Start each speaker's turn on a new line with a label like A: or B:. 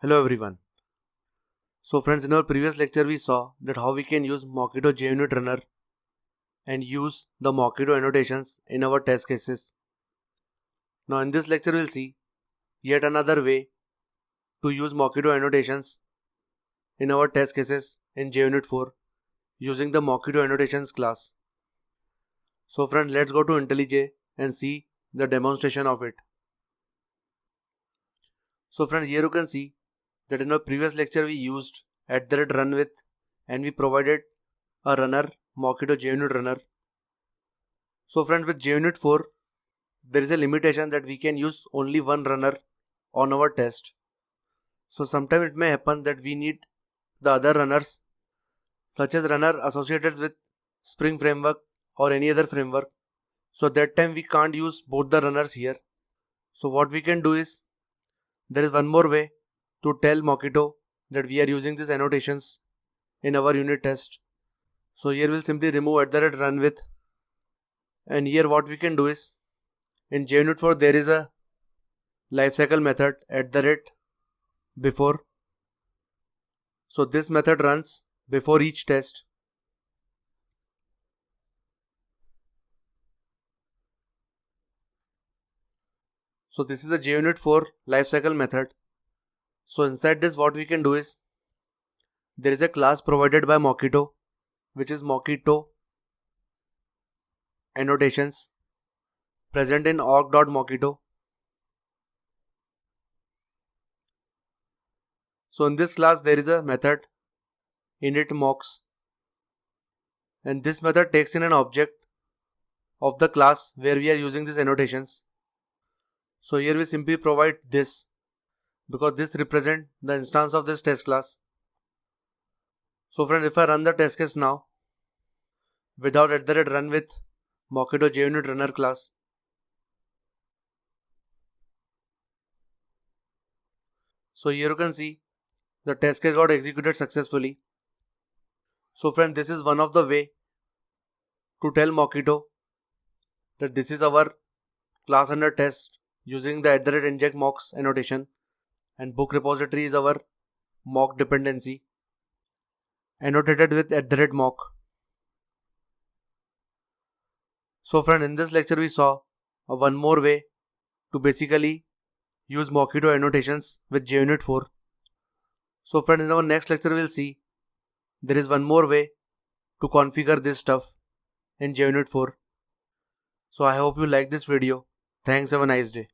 A: Hello everyone. So friends, in our previous lecture we saw that how we can use Mockito JUnit runner and use the Mockito annotations in our test cases. Now in this lecture we'll see yet another way to use Mockito annotations in our test cases in JUnit 4 using the Mockito annotations class. So friends, let's go to IntelliJ and see the demonstration of it. So friends, here you can see that in our previous lecture we used @runwith and we provided a runner, Mockito JUnit runner. So friends, with JUnit 4 there is a limitation that we can use only one runner on our test. So sometimes it may happen that we need the other runners, such as runner associated with Spring framework or any other framework. So that time we can't use both the runners here. So what we can do is, there is one more way to tell Mockito that we are using these annotations in our unit test. So here we'll simply remove @runwith, and here what we can do is, in JUnit 4 there is a lifecycle method @before. So this method runs before each test. So this is the JUnit 4 lifecycle method. So inside this what we can do is, there is a class provided by Mockito which is Mockito annotations present in org.mockito. So in this class there is a method initMocks, and this method takes in an object of the class where we are using these annotations. So here we simply provide this because this represents the instance of this test class. So friends, if I run the test case now without @runwith Mockito JUnit runner class, so here you can see the test case got executed successfully. So friends, this is one of the way to tell Mockito that this is our class under test using the @injectMocks annotation, and book repository is our mock dependency annotated with @mock. So friend, in this lecture we saw one more way to basically use Mockito annotations with JUnit 4. So friends, in our next lecture we'll see there is one more way to configure this stuff in JUnit 4. So I hope you like this video. Thanks, have a nice day.